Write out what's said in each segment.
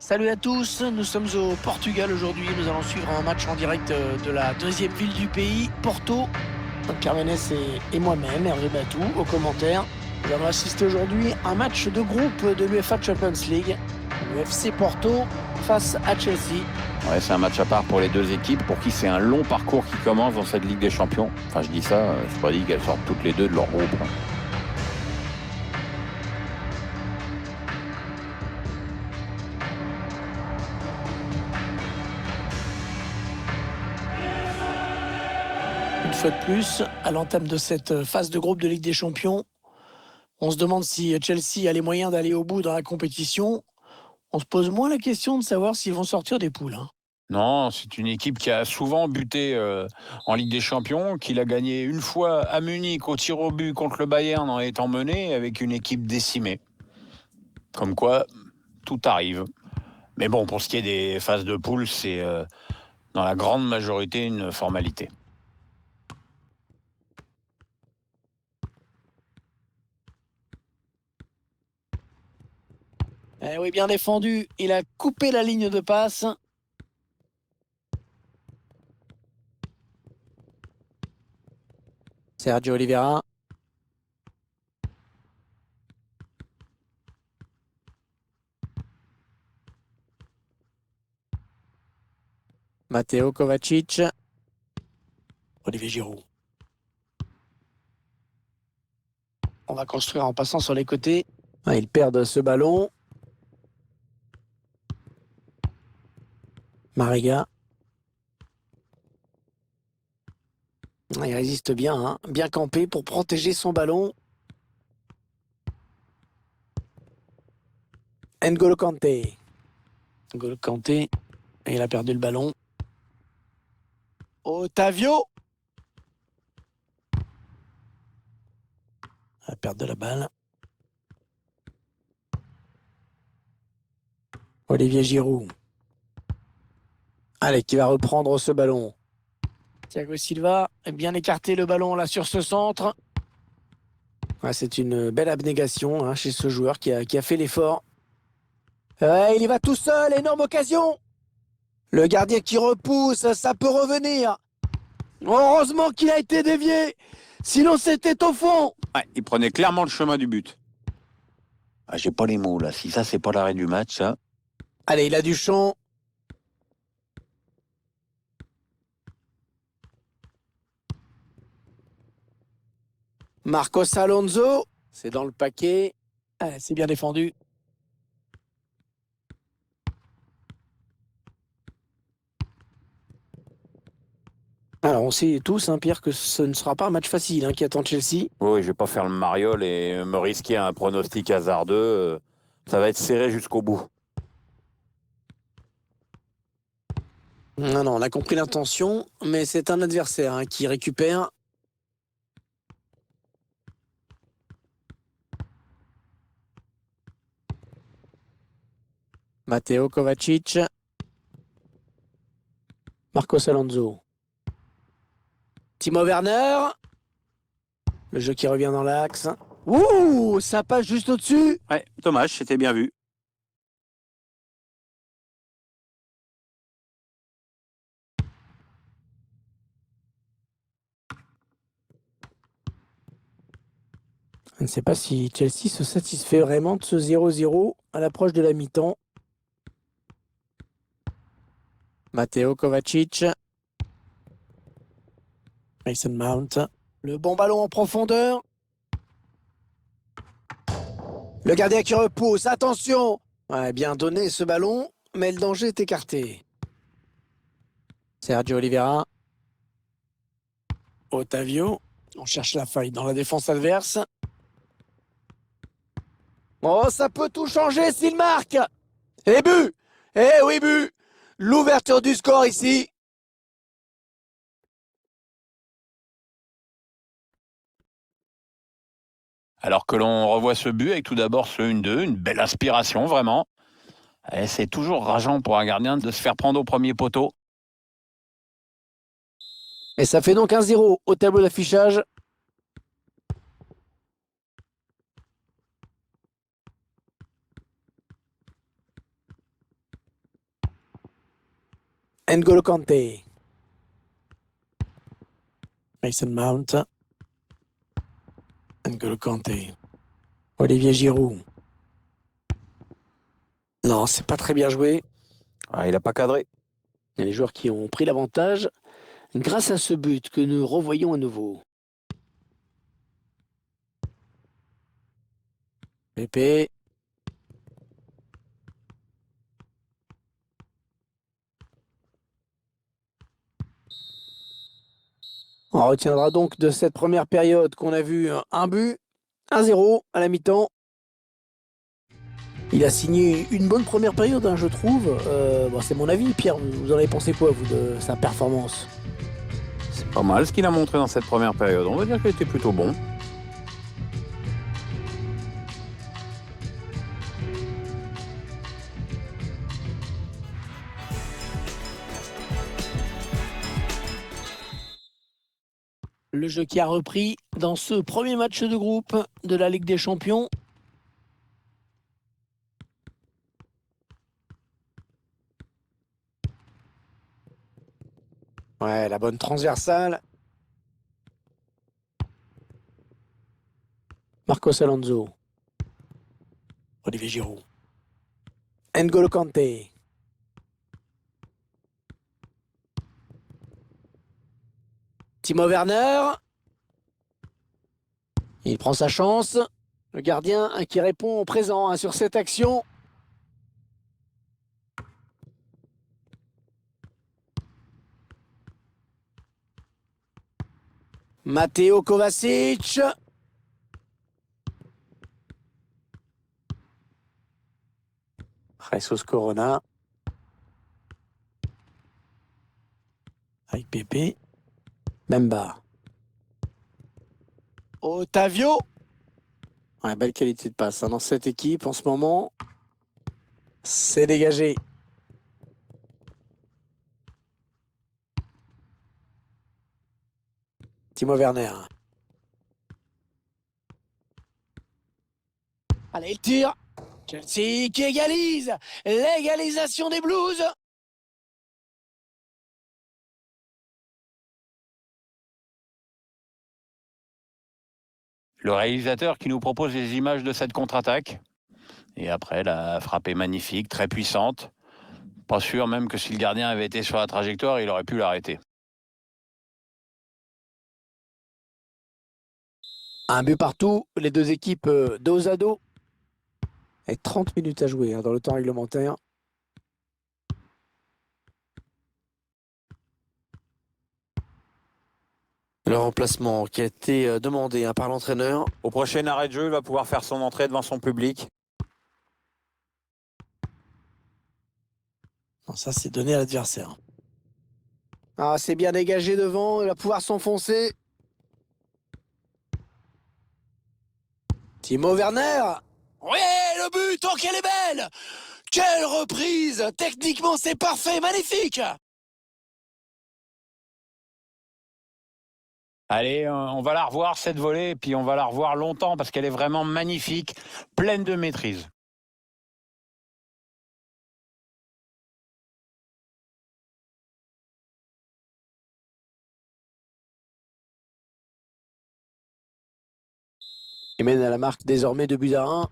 Salut à tous, nous sommes au Portugal aujourd'hui. Nous allons suivre un match en direct de la deuxième ville du pays, Porto. Carmenès et moi-même, Hervé Batou, aux commentaires. Nous allons assister aujourd'hui à un match de groupe de l'UEFA Champions League. Le FC Porto face à Chelsea. Ouais, c'est un match à part pour les deux équipes, pour qui c'est un long parcours qui commence dans cette Ligue des Champions. Enfin, je dis ça, c'est pas dit qu'elles sortent toutes les deux de leur groupe. Une fois de plus, à l'entame de cette phase de groupe de Ligue des Champions, on se demande si Chelsea a les moyens d'aller au bout dans la compétition. On se pose moins la question de savoir s'ils vont sortir des poules. Non, c'est une équipe qui a souvent buté en Ligue des Champions, qui l'a gagné une fois à Munich au tir au but contre le Bayern en étant mené avec une équipe décimée. Comme quoi, tout arrive. Mais bon, pour ce qui est des phases de poule, c'est dans la grande majorité une formalité. Eh oui, bien défendu. Il a coupé la ligne de passe. Sergio Oliveira. Matteo Kovacic. Olivier Giroud. On va construire en passant sur les côtés. Ils perdent ce ballon. Mariga. Il résiste bien, hein. Bien campé pour protéger son ballon. N'Golo Kanté. N'Golo Kanté. Et il a perdu le ballon. Otavio. La perte de la balle. Olivier Giroud. Allez, qui va reprendre ce ballon. Thiago Silva a bien écarté le ballon là sur ce centre. C'est une belle abnégation chez ce joueur qui a fait l'effort. Il y va tout seul, énorme occasion. Le gardien qui repousse, ça peut revenir. Heureusement qu'il a été dévié, sinon c'était au fond. Ouais, il prenait clairement le chemin du but. Ah, j'ai pas les mots là. Si ça, c'est pas l'arrêt du match, ça. Allez, il a du champ. Marcos Alonso, c'est dans le paquet. C'est bien défendu. Alors, on sait tous, Pierre, que ce ne sera pas un match facile qui attend Chelsea. Oui, je vais pas faire le mariole et me risquer un pronostic hasardeux. Ça va être serré jusqu'au bout. Non, on a compris l'intention, mais c'est un adversaire qui récupère. Matteo Kovacic. Marcos Alonso. Timo Werner. Le jeu qui revient dans l'axe. Ouh, ça passe juste au-dessus. Ouais, dommage, c'était bien vu. Je ne sais pas si Chelsea se satisfait vraiment de ce 0-0 à l'approche de la mi-temps. Matteo Kovacic. Mason Mount. Le bon ballon en profondeur. Le gardien qui repousse. Attention. Bien donné ce ballon, mais le danger est écarté. Sergio Oliveira. Otavio. On cherche la faille dans la défense adverse. Oh, ça peut tout changer s'il marque. Et but. Eh oui, but. L'ouverture du score ici. Alors que l'on revoit ce but avec tout d'abord ce 1-2, une belle inspiration vraiment. Et c'est toujours rageant pour un gardien de se faire prendre au premier poteau. Et ça fait donc 1-0 au tableau d'affichage. N'Golo Kanté. Mason Mount. N'Golo Kanté. Olivier Giroud. Non, c'est pas très bien joué. Ah, il n'a pas cadré. Il y a les joueurs qui ont pris l'avantage grâce à ce but que nous revoyons à nouveau. Pépé. On retiendra donc de cette première période qu'on a vu un but, 1-0 à la mi-temps. Il a signé une bonne première période, hein, je trouve. Bon, c'est mon avis, Pierre. Vous en avez pensé quoi, vous, de sa performance? C'est pas mal ce qu'il a montré dans cette première période. On va dire qu'il était plutôt bon. Le jeu qui a repris dans ce premier match de groupe de la Ligue des Champions. Ouais, la bonne transversale. Marcos Alonso. Olivier Giroud. N'Golo Kanté. Timo Werner. Il prend sa chance. Le gardien qui répond au présent sur cette action. Matteo Kovacic. Jesus Corona. Avec Pépé. Memba. Otavio. Ouais, belle qualité de passe dans cette équipe en ce moment. C'est dégagé. Timo Werner. Allez, il tire. Chelsea qui égalise. L'égalisation des Blues. Le réalisateur qui nous propose les images de cette contre-attaque. Et après, la frappe est magnifique, très puissante. Pas sûr même que si le gardien avait été sur la trajectoire, il aurait pu l'arrêter. Un but partout. Les deux équipes dos à dos. Et 30 minutes à jouer dans le temps réglementaire. Le remplacement qui a été demandé par l'entraîneur. Au prochain arrêt de jeu, il va pouvoir faire son entrée devant son public. Non, ça, c'est donné à l'adversaire. Ah, c'est bien dégagé devant. Il va pouvoir s'enfoncer. Timo Werner. Oui, le but, oh qu'elle est belle! Quelle reprise! Techniquement, c'est parfait, magnifique! Allez, on va la revoir cette volée, et puis on va la revoir longtemps parce qu'elle est vraiment magnifique, pleine de maîtrise. Il mène à la marque désormais 2-1.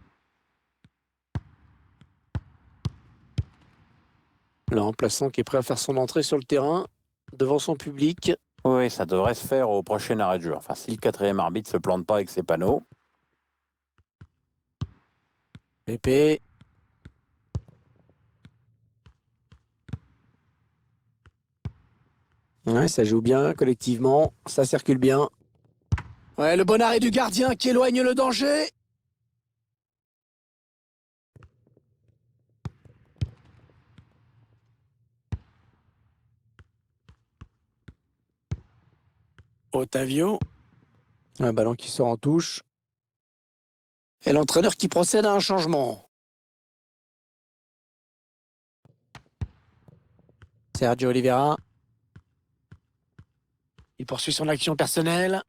Le remplaçant qui est prêt à faire son entrée sur le terrain devant son public. Oui, ça devrait se faire au prochain arrêt de jeu. Enfin, si le quatrième arbitre ne se plante pas avec ses panneaux. Pépé. Ouais, ça joue bien collectivement. Ça circule bien. Ouais, le bon arrêt du gardien qui éloigne le danger. Otavio. Un ballon qui sort en touche. Et l'entraîneur qui procède à un changement. Sergio Oliveira. Il poursuit son action personnelle.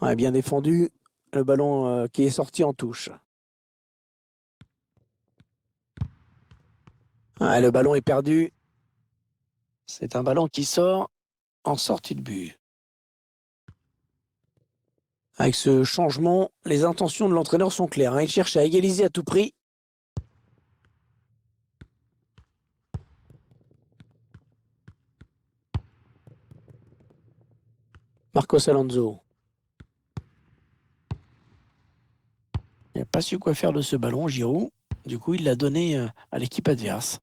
Ouais, bien défendu. Le ballon qui est sorti en touche. Ah, le ballon est perdu. C'est un ballon qui sort en sortie de but. Avec ce changement, les intentions de l'entraîneur sont claires, hein. Il cherche à égaliser à tout prix. Marcos Alonso. Il n'a pas su quoi faire de ce ballon, Giroud. Du coup, il l'a donné à l'équipe adverse.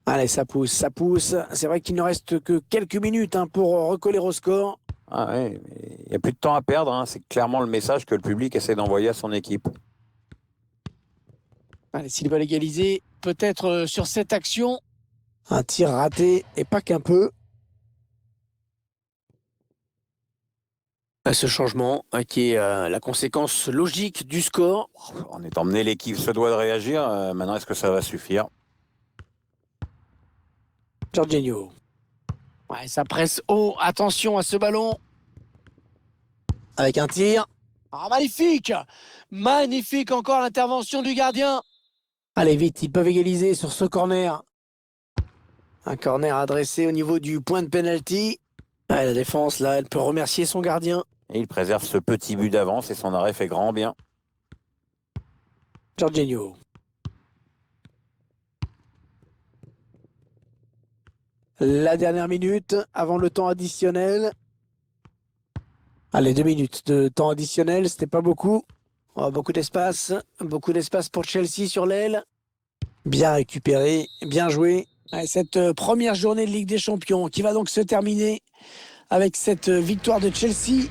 Allez, ça pousse, ça pousse. C'est vrai qu'il ne reste que quelques minutes pour recoller au score. Ah ouais, mais il n'y a plus de temps à perdre, hein. C'est clairement le message que le public essaie d'envoyer à son équipe. Allez, s'il va l'égaliser, peut-être sur cette action. Un tir raté, et pas qu'un peu. Ce changement qui est la conséquence logique du score. En étant mené, l'équipe se doit de réagir. Maintenant, est-ce que ça va suffire? Jorginho. Ouais, ça presse haut. Attention à ce ballon. Avec un tir. Ah, magnifique! Magnifique encore l'intervention du gardien. Allez, vite, ils peuvent égaliser sur ce corner. Un corner adressé au niveau du point de pénalty. Ouais, la défense, là, elle peut remercier son gardien. Et il préserve ce petit but d'avance et son arrêt fait grand bien. Jorginho. La dernière minute avant le temps additionnel. Allez, 2 minutes de temps additionnel, c'était pas beaucoup. Oh, beaucoup d'espace pour Chelsea sur l'aile. Bien récupéré, bien joué. Allez, cette première journée de Ligue des Champions qui va donc se terminer avec cette victoire de Chelsea.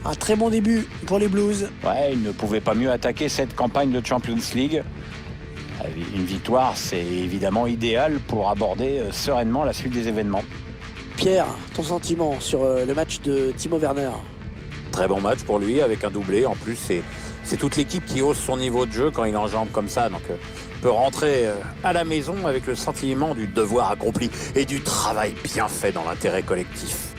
Un très bon début pour les Blues. Ouais, il ne pouvait pas mieux attaquer cette campagne de Champions League. Une victoire, c'est évidemment idéal pour aborder sereinement la suite des événements. Pierre, ton sentiment sur le match de Timo Werner? Très bon match pour lui avec un doublé. En plus, c'est toute l'équipe qui hausse son niveau de jeu quand il enjambe comme ça. Donc, peut rentrer à la maison avec le sentiment du devoir accompli et du travail bien fait dans l'intérêt collectif.